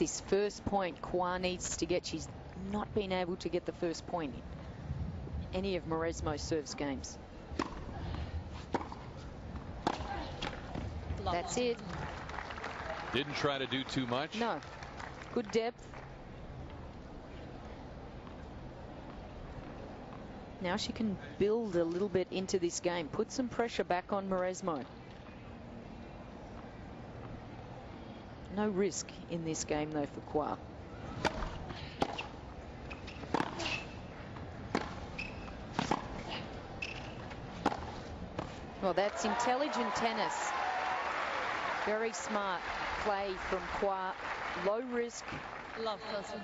this first point Kwa needs to get. She's not been able to get the first point in any of Mauresmo's serves games. That's it. Didn't try to do too much. No. Good depth. Now she can build a little bit into this game. Put some pressure back on Mauresmo. No risk in this game, though, for Kwa. Well, that's intelligent tennis. Very smart play from Kwa. Low risk. Love person.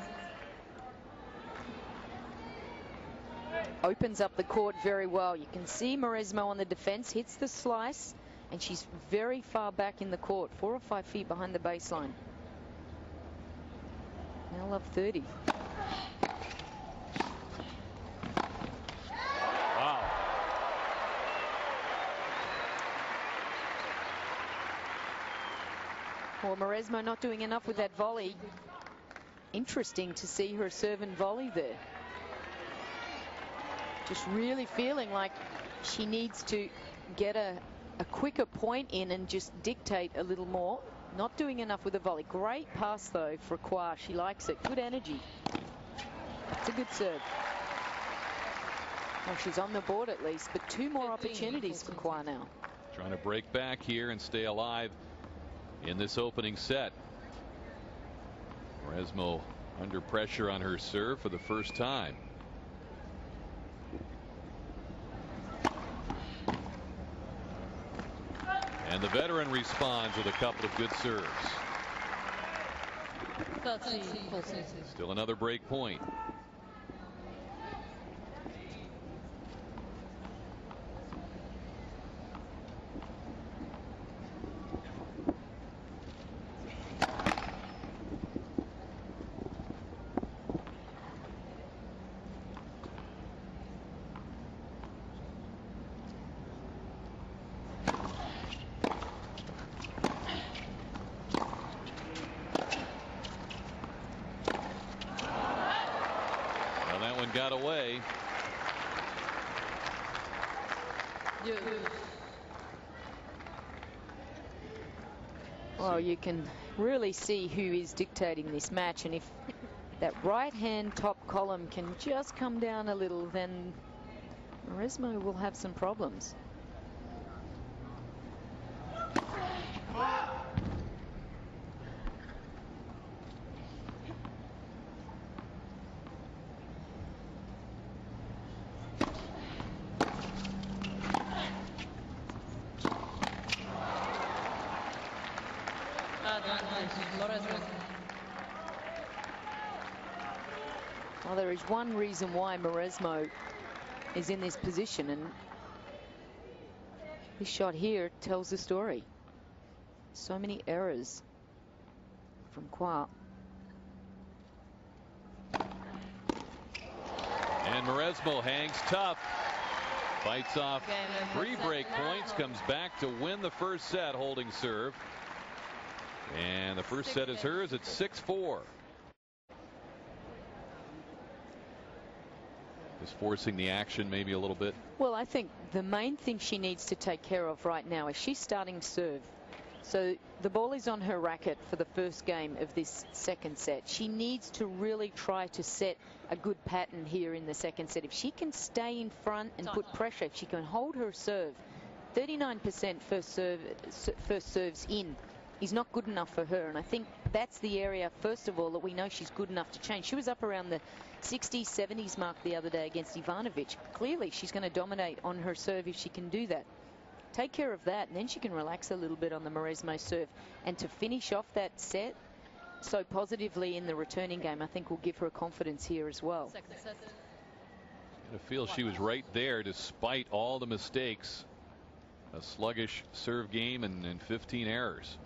Opens up the court very well. You can see Mauresmo on the defense, hits the slice, and she's very far back in the court, 4 or 5 feet behind the baseline. Now love 30. Wow. Well, Mauresmo not doing enough with that volley. Interesting to see her serve and volley there. Just really feeling like she needs to get a quicker point in and just dictate a little more. Not doing enough with the volley. Great pass, though, for Kwa. She likes it. Good energy. It's a good serve. Well, she's on the board at least, but 2 more opportunities for Kwa now. Trying to break back here and stay alive in this opening set. Mauresmo under pressure on her serve for the first time. And the veteran responds with a couple of good serves. 30-40. Still another break point. Got away. Well, you can really see who is dictating this match, and if that right-hand top column can just come down a little, then Mauresmo will have some problems. Well, there is one reason why Mauresmo is in this position, and this shot here tells the story. So many errors from Kwa. And Mauresmo hangs tough. Fights off 3 break points, comes back to win the first set holding serve. And the first set is hers at 6-4. Just forcing the action maybe a little bit. Well, I think the main thing she needs to take care of right now is she's starting serve. So the ball is on her racket for the first game of this second set. She needs to really try to set a good pattern here in the second set. If she can stay in front and put pressure, if she can hold her serve, 39% first serves in is not good enough for her. And I think that's the area, first of all, that we know she's good enough to change. She was up around the 60s, 70s mark the other day against Ivanovic. Clearly, she's going to dominate on her serve if she can do that. Take care of that, and then she can relax a little bit on the Mauresmo serve. And to finish off that set so positively in the returning game, I think will give her confidence here as well. I feel she was right there despite all the mistakes. A sluggish serve game and 15 errors.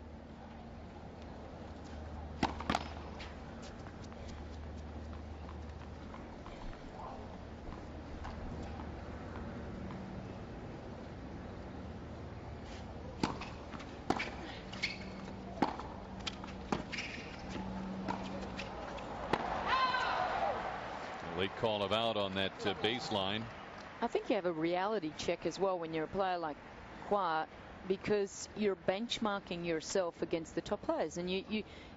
They call him out on that baseline. I think you have a reality check as well when you're a player like P.4, because you're benchmarking yourself against the top players, and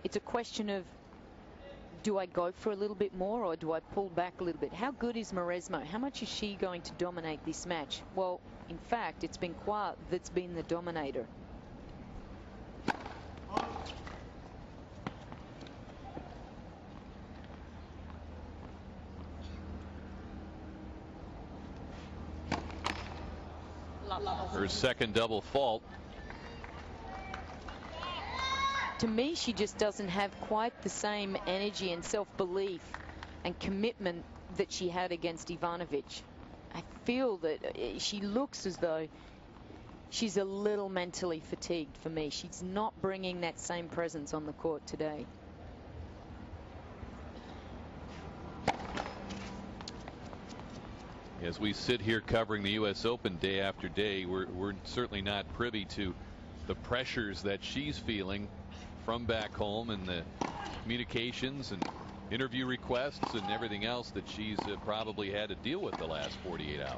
it's a question of, do I go for a little bit more or do I pull back a little bit? How good is Mauresmo? How much is she going to dominate this match? Well, in fact, it's been P.4 that's been the dominator. Her second double fault. To me, she just doesn't have quite the same energy and self-belief and commitment that she had against Ivanovic. I feel that she looks as though she's a little mentally fatigued for me. She's not bringing that same presence on the court today. As we sit here covering the U.S. Open day after day, we're certainly not privy to the pressures that she's feeling from back home, and the communications and interview requests and everything else that she's probably had to deal with the last 48 hours.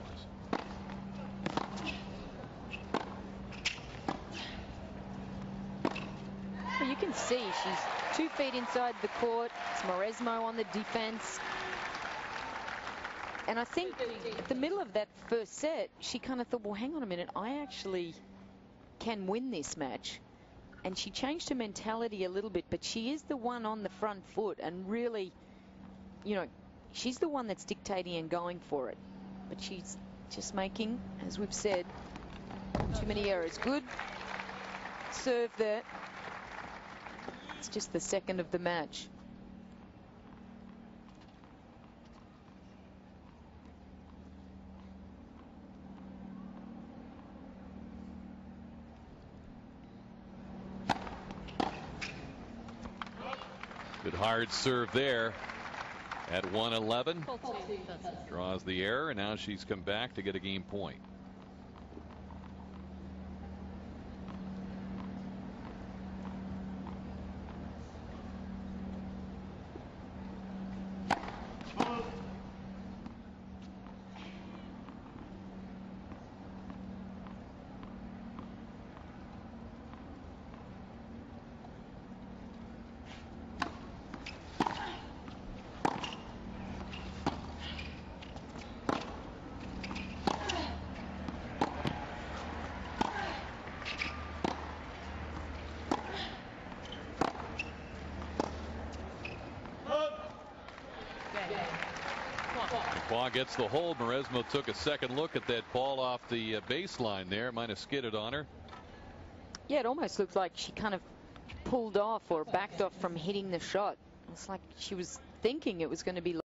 Well, you can see she's 2 feet inside the court. It's Mauresmo on the defense. And I think at the middle of that first set, she kind of thought, well, hang on a minute, I actually can win this match. And she changed her mentality a little bit, but she is the one on the front foot, and really, you know, she's the one that's dictating and going for it. But she's just making, as we've said, too many errors. Good serve there. It's just the second of the match. Good hard serve there at 1-11. Draws the error, and now she's come back to get a game point. P.4 gets the hold. Mauresmo took a second look at that ball off the baseline there. Might have skidded on her. Yeah, it almost looked like she kind of pulled off or backed off from hitting the shot. It's like she was thinking it was going to be